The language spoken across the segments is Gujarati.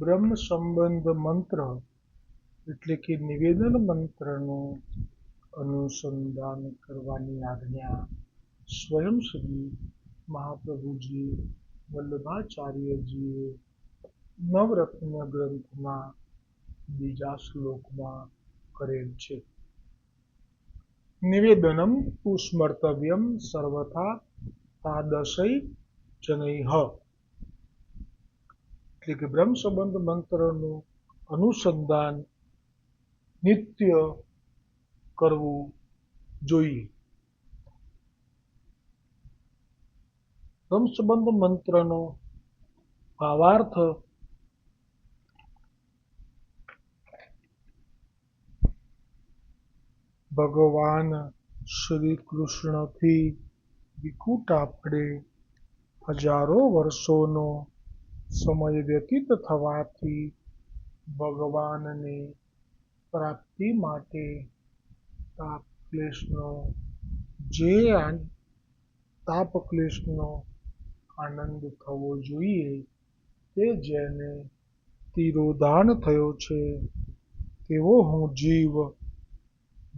બ્રહ્મ સંબંધ મંત્ર એટલે કે નિવેદન મંત્રનું અનુસંધાન કરવાની આજ્ઞા સ્વયં શ્રી મહાપ્રભુજી વલ્લભાચાર્યજીએ નવરત્ન ગ્રંથના બીજા શ્લોકમાં કરેલ છે. નિવેદનમ તુ સ્મર્તવ્યમ સર્વથા તાદશૈ જનૈઃ એટલે કે બ્રહ્મ સંબંધ મંત્રનું અનુસંધાન નિત્ય કરવું જોઈએ. બ્રહ્મ સંબંધ મંત્રનો ભાવાર્થ ભગવાન શ્રી કૃષ્ણથી વિકુટ આપણે હજારો વર્ષોનો સમય વ્યતીત થવાથી ભગવાનની પ્રાપ્તિ માટે તાપ ક્લેશનો આનંદ થવો જોઈએ. તે જેને તિરોધાન થયો છે તેવો હું જીવ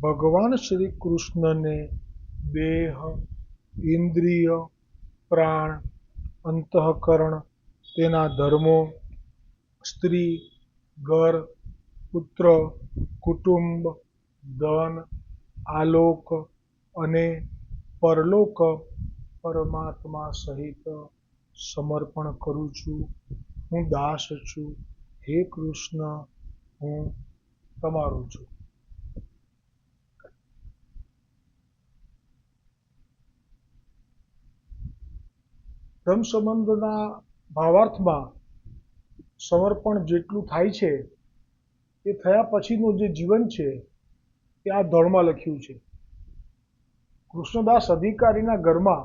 ભગવાન શ્રી કૃષ્ણને દેહ, ઇન્દ્રિય, પ્રાણ, અંતઃકરણ, તેના ધર્મો, સ્ત્રી, ઘર, પુત્ર, કુટુંબ, ધન, આલોક અને પરલોક પરમાત્મા સહિત સમર્પણ કરું છું. હું દાસ છું. હે કૃષ્ણ, હું તમારો છું. બ્રહ્મ સંબંધના ભાવાર્થમાં સમર્પણ જેટલું થાય છે એ થયા પછીનું જે જીવન છે એ આ ધોળમાં લખ્યું છે. કૃષ્ણદાસ અધિકારીના ઘરમાં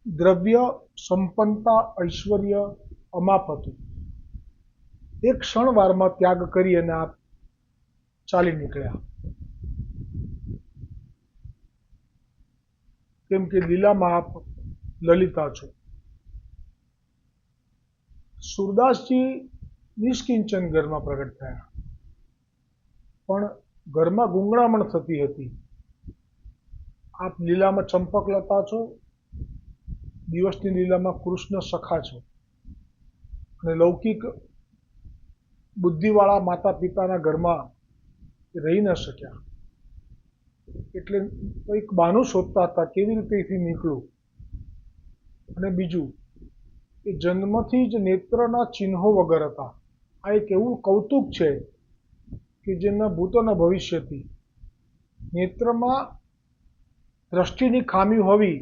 દ્રવ્ય, સંપન્નતા, ઐશ્વર્ય અમાપ હતું. એક ક્ષણવારમાં ત્યાગ કરી અને આપ ચાલી નીકળ્યા. કેમ કે લીલામાં આપ લલિતા છો. સુરદાસજી નિષ્કિંચન ઘરમાં પ્રગટ થયા, પણ ઘરમાં ગૂંગળામણ થતી હતી. આપ લીલામાં ચંપકલતા છો, દિવસની લીલામાં કૃષ્ણ સખા છો અને લૌકિક બુદ્ધિવાળા માતા પિતાના ઘરમાં રહી ન શક્યા. એટલે કંઈક બહાનું શોધતા હતા કેવી રીતે અહીંથી નીકળું. અને બીજું એ જન્મથી જ નેત્રના ચિહ્નો વગર હતા. આ એક એવું કૌતુક છે કે જેના ભૂતોના ભવિષ્યથી નેત્રમાં દ્રષ્ટિની ખામી હોવી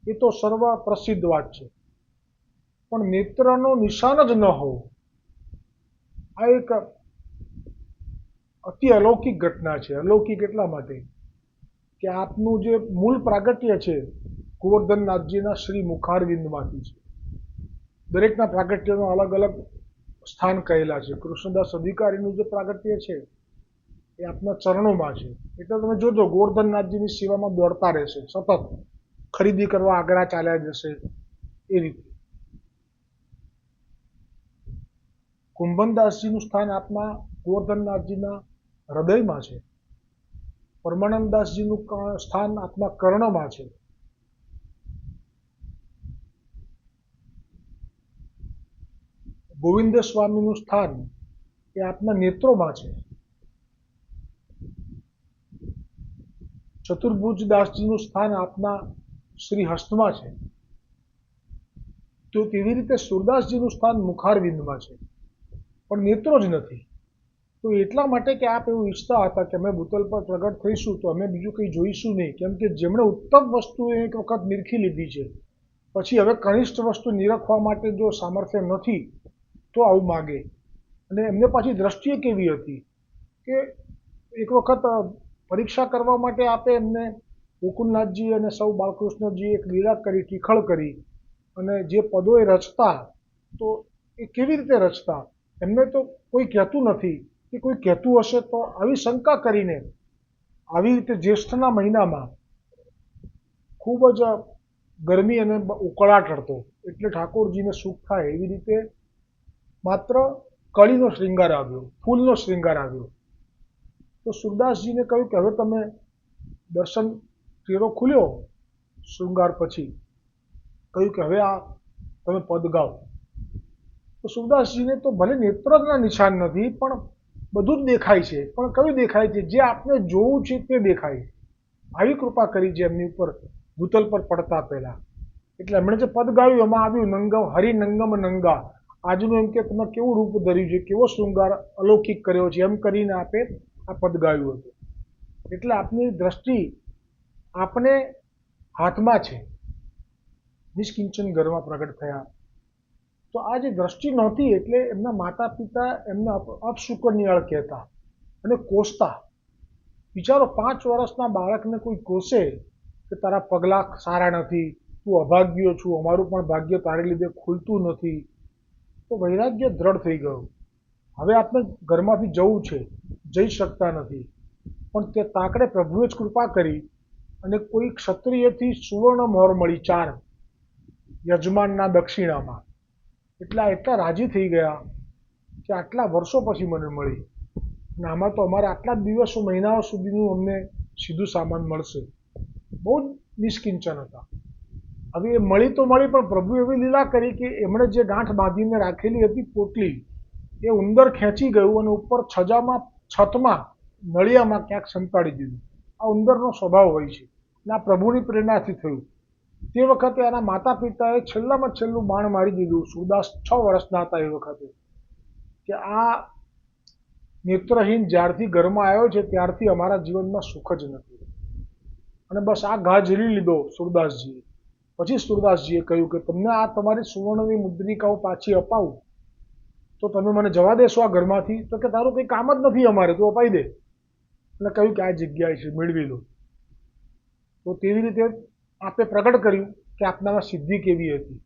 એ તો સર્વ પ્રસિદ્ધ વાત છે, પણ નેત્રનો નિશાન જ ન હોવો આ એક અતિ અલૌકિક ઘટના છે. અલૌકિક એટલા માટે કે આપનું જે મૂળ પ્રાગટ્ય છે ગોવર્ધનનાથજીના શ્રી મુખારવિંદમાંથી છે. દરેકના પ્રાગટ્યનો અલગ અલગ સ્થાન કહેલા છે. કૃષ્ણદાસ અધિકારીનું જે પ્રાગટ્ય છે એ આપના ચરણોમાં છે. એટલે તમે જોજો ગોવર્ધનનાથજીની સેવામાં દોડતા રહેશે, સતત ખરીદી કરવા આગ્રા ચાલ્યા જશે. એ રીતે કુંભનદાસજીનું સ્થાન આપના ગોવર્ધનનાથજીના હૃદયમાં છે. પરમાનંદદાસજીનું સ્થાન આપના કર્ણમાં છે. ગોવિંદ સ્વામીનું સ્થાન એ આપના નેત્રોમાં છે. ચતુર્ભુજદાસજીનું સ્થાન આપના શ્રી હસ્તમાં છે. તો તેવી રીતે સુરદાસજીનું સ્થાન મુખારવિંદમાં છે, પણ નેત્રો જ નથી. તો એટલા માટે કે આપ એવું ઈચ્છતા હતા કે અમે ભૂતલ પર પ્રગટ થઈશું તો અમે બીજું કંઈ જોઈશું નહીં, કેમ કે જેમણે ઉત્તમ વસ્તુ એક વખત નિરખી લીધી છે પછી હવે કનિષ્ઠ વસ્તુ નિરખવા માટે જો સામર્થ્ય નથી તો આવું માગે. અને એમને પાછી દ્રષ્ટિએ કેવી હતી કે એક વખત પરીક્ષા કરવા માટે આપે એમને ગોકુલનાથજી અને સૌ બાલકૃષ્ણજી એક લીલા કરી, ટીખળ કરી અને જે પદો એ રચતા તો એ કેવી રીતે રચતા એમને તો કોઈ કહેતું નથી કે કોઈ કહેતું હશે તો આવી શંકા કરીને આવી રીતે જ્યેષ્ઠના મહિનામાં ખૂબ જ ગરમી અને ઉકળાટ હતો એટલે ઠાકોરજીને સુખ થાય એવી રીતે માત્ર કળીનો શ્રૃંગાર આવ્યો, ફૂલનો શ્રૃંગાર આવ્યો. તો સુરદાસજીને કહ્યું કે હવે તમે દર્શન ચહેરો ખુલ્યો શૃંગાર પછી, કહ્યું કે હવે આ તમે પદ ગાઓ. તો સુરદાસજીને તો ભલે નેત્રના નિશાન નથી, પણ બધું જ દેખાય છે. પણ કયું દેખાય છે? જે આપને જોવું છે તે દેખાય. આવી કૃપા કરી છે એમની ઉપર ભૂતલ પર પડતા પહેલા. એટલે એમણે જે પદ ગાયું એમાં આવ્યું નંગમ હરિ નંગમ નંગા. આજનું એમ કે તમે કેવું રૂપ ધર્યું છે, કેવો શૃંગાર અલૌકિક કર્યો છે, એમ કરીને આપે આ પદ ગાયું હતું. એટલે આપની દ્રષ્ટિ આપને હાથમાં છે. નિષ્કિંચન ઘરમાં પ્રગટ થયા. તો આ જે દ્રષ્ટિ નહોતી એટલે એમના માતા પિતા એમને અપશુકનિયાળ કહેતા અને કોસતા. વિચારો, 5 વર્ષના બાળકને કોઈ કોસે કે તારા પગલાં સારા નથી, તું અભાગ્યો છું, અમારું પણ ભાગ્ય તારે લીધે ખુલતું નથી. તો વૈરાગ્ય દ્રઢ થઈ ગયું. હવે આપણે ઘરમાંથી જવું છે, જઈ શકતા નથી. પણ તે તાકડે પ્રભુએ જ કૃપા કરી અને કોઈ ક્ષત્રિયથી સુવર્ણ મોહર મળી 4 યજમાનના દક્ષિણામાં. એટલા રાજી થઈ ગયા કે આટલા વર્ષો પછી મને મળી, અને આમાં તો અમારે આટલા જ દિવસો મહિનાઓ સુધીનું અમને સીધું સામાન મળશે. બહુ જ નિષ્કિંચન હતા. હવે એ મળી તો મળી, પણ પ્રભુ એવી લીલા કરી કે એમણે જે ગાંઠ બાંધીને રાખેલી હતી પોટલી, એ ઉંદર ખેંચી ગયું અને ઉપર છતમાં નળિયામાં ક્યાંક સંતાડી દીધું. આ ઉંદરનો સ્વભાવ હોય છે અને આ પ્રભુની પ્રેરણાથી થયું. તે વખતે એના માતા પિતાએ છેલ્લામાં છેલ્લું બાણ મારી દીધું. સુરદાસ 6 વર્ષના હતા એ વખતે, કે આ નેત્રહીન જ્યારથી ઘરમાં આવ્યો છે ત્યારથી અમારા જીવનમાં સુખ જ નથી. અને બસ આ ઘા ઝીલી લીધો સુરદાસજીએ. પછી સુરદાસજીએ કહ્યું કે તમને આ તમારી સુવર્ણની મુદ્રિકાઓ પાછી અપાવું તો તમે મને જવા દેશો આ ઘરમાંથી? તો કે તારું કંઈ કામ જ નથી અમારે, તું અપાઈ દે. એટલે કહ્યું કે આ જગ્યાએ છે, મેળવી લો. તો તેવી રીતે આપે પ્રગટ કર્યું કે આપનામાં સિદ્ધિ કેવી હતી.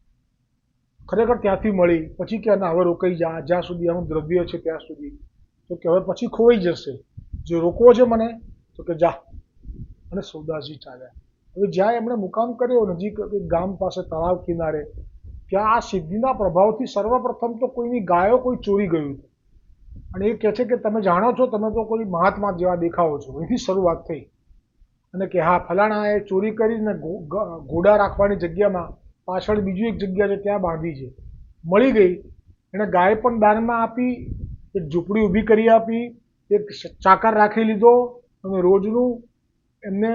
ખરેખર ત્યાંથી મળી. પછી કે ના, હવે રોકાઈ જા, જ્યાં સુધી આનું દ્રવ્ય છે ત્યાં સુધી. તો કે હવે પછી ખોવાઈ જશે, જે રોકવો છે મને. તો કે જા. અને સુરદાસજી ચાલ્યા. હવે જ્યાં એમણે મુકામ કર્યો નજીક ગામ પાસે તળાવ કિનારે, ત્યાં આ સિદ્ધિના પ્રભાવથી સર્વપ્રથમ તો કોઈની ગાયો કોઈ ચોરી ગયું. અને એ કહે છે કે તમે જાણો છો, તમે તો કોઈ મહાત્મા જેવા દેખાવો છો. એથી શરૂઆત થઈ. અને કે હા, ફલાણાએ ચોરી કરીને ઘોડા રાખવાની જગ્યામાં પાછળ બીજી એક જગ્યા છે ત્યાં બાંધી છે. મળી ગઈ. એણે ગાય પણ દાનમાં આપી, એક ઝૂંપડી ઊભી કરી આપી, એક ચાકર રાખી લીધો અને રોજનું એમને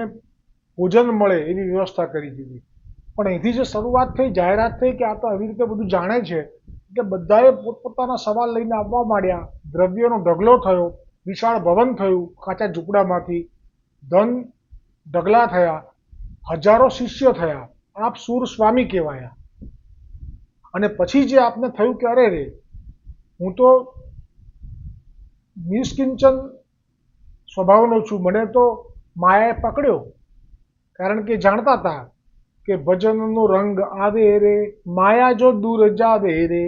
ભોજન મળે એવી વ્યવસ્થા કરી દીધી. પણ અહીંથી જે શરૂઆત થઈ, જાહેરાત થઈ કે આ તો આવી રીતે બધું જાણે છે, એટલે બધાએ પોતપોતાના સવાલ લઈને આવવા માંડ્યા. દ્રવ્યનો ઢગલો થયો, વિશાળ ભવન થયું કાચા ઝૂંપડામાંથી, ધન ઢગલા થયા, હજારો શિષ્ય થયા, આપ સુર સ્વામી કહેવાયા. અને પછી જે આપને થયું કે અરે રે, હું તો નિષ્કિંચન સ્વભાવનો છું, મને તો માયાએ પકડ્યો. કારણ કે જાણતા હતા કે ભજનનો રંગ આવે રે, માયા જો દૂર જાવે રે,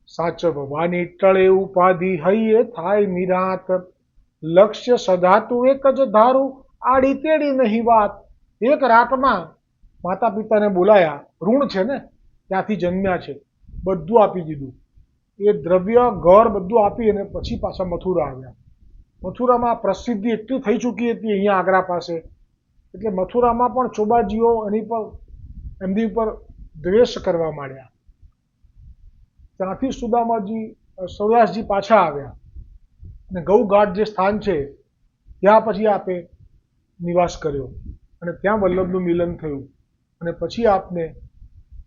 સાચવવાની ટળે ઉપાધિ હૈયે થાય નિરાત, લક્ષ્ય સધાતું એક જ ધારું, આડી તેડી નહીં વાત. એક રાતમાં માતા પિતાને બોલાયા, ઋણ છે ને, ત્યાંથી જન્મ્યા છે, બધું આપી દીધું. એ દ્રવ્ય ઘર બધું આપી અને પછી પાછા મથુરા આવ્યા. મથુરામાં પ્રસિદ્ધિ એટલી થઈ ચૂકી હતી અહીંયા આગ્રા પાસે, એટલે મથુરામાં પણ ચોબાજીઓ એમની ઉપર દ્વેષ કરવા માંડ્યા. ત્યાંથી સુરદાસજી પાછા આવ્યા અને ગૌઘાટ જે સ્થાન છે ત્યાં પછી આપે નિવાસ કર્યો અને ત્યાં વલ્લભનું મિલન થયું. અને પછી આપને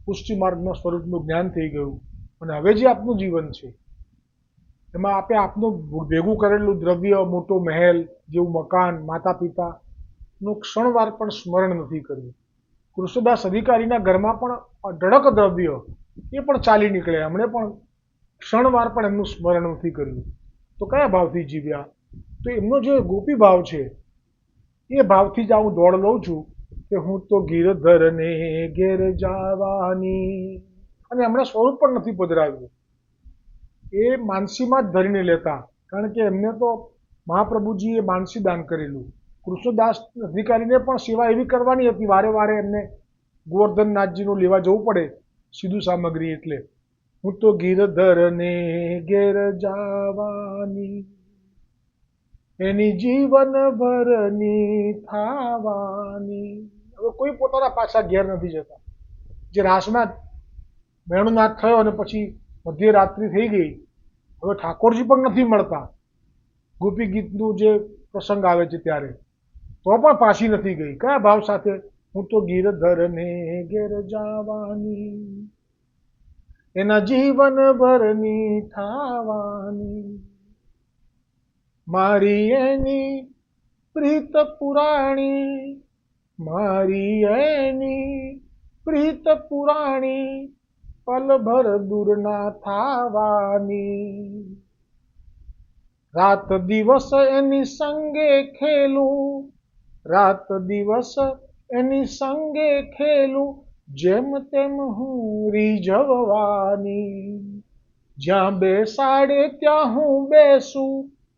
પુષ્ટિ માર્ગના સ્વરૂપનું જ્ઞાન થઈ ગયું. અને હવે જે આપનું જીવન છે એમાં આપે આપનું ભેગું કરેલું દ્રવ્ય, મોટો મહેલ જેવું મકાન, માતા પિતાનું ક્ષણવાર પણ સ્મરણ નથી કર્યું. કૃષ્ણદાસ અધિકારીના ઘરમાં પણ અઢળક દ્રવ્ય, એ પણ ચાલી નીકળ્યા. એમણે પણ ક્ષણવાર પણ એમનું સ્મરણ નથી કર્યું. તો કયા ભાવથી જીવ્યા? તો એમનો જે ગોપી ભાવ છે એ ભાવથી જ હું દોડ લઉં છું કે હું તો ગિરધરને ઘેર જવાની. અને એમણે સ્વરૂપ પણ નથી પધરાવ્યું, એ માનસીમાં જ ધરીને લેતા. કારણ કે એમને તો મહાપ્રભુજીએ માનસી દાન કરેલું. કૃષ્ણદાસ અધિકારીને પણ સેવા એવી કરવાની હતી, વારે વારે એમને ગોવર્ધનનાથજીનું લેવા જવું પડે સીધું સામગ્રી. એટલે હું તો ગિરધરને ઘેર જાવાની, એની જીવન ભરની થાવાની. હવે કોઈ પોતાના પાછા ઘેર નથી જતા. જે રાસમાં મેણુનાથ થયો અને પછી મધ્યરાત્રિ થઈ ગઈ, હવે ઠાકોરજી પણ નથી મળતા. ગોપી ગીતનું જે પ્રસંગ આવે છે ત્યારે તો પણ પાછી નથી ગઈ. કયા ભાવ સાથે? હું તો ગિરધરને ઘેર જાવાની, એના જીવન ભરની થાવાની. મારી એની પ્રીત પુરાણી, મારી એની પ્રીત પુરાણી, પલભર દૂર ના થાવાની. રાત દિવસ એની સંગે ખેલું, રાત દિવસ એની સંગે ખેલું, જેમ તેમ હું રીઝવવાની. જ્યાં બેસાડે ત્યાં હું બેસું.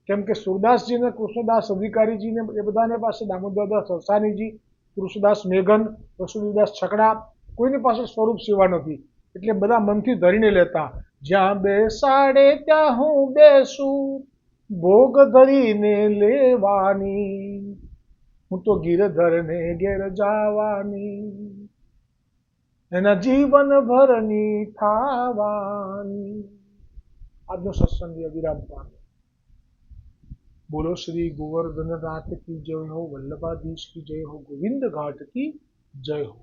કેમ કે સુરદાસજીને, કૃષ્ણદાસ અધિકારીજીને એ બધાને પાસે દામોદરદાસ સરસાનીજી, કૃષ્ણદાસ મેઘન, વસુદેવદાસ છકડા, કોઈની પાસે સ્વરૂપ સેવા નથી, એટલે બધા મનથી ધરીને લેતા. જ્યાં બેસાડે ત્યાં હું બેસું, ભોગ ધરીને લેવાની. હું તો ગિરધરને ઘેર જાવાની, એના જીવન ભરની થાવાની. આજનો સત્સંગ વિરામ પામે. બોલો શ્રી ગોवर्धन नाथ की जय हो, वल्लभाधीश की जय हो, गोविंद घाट की जय हो.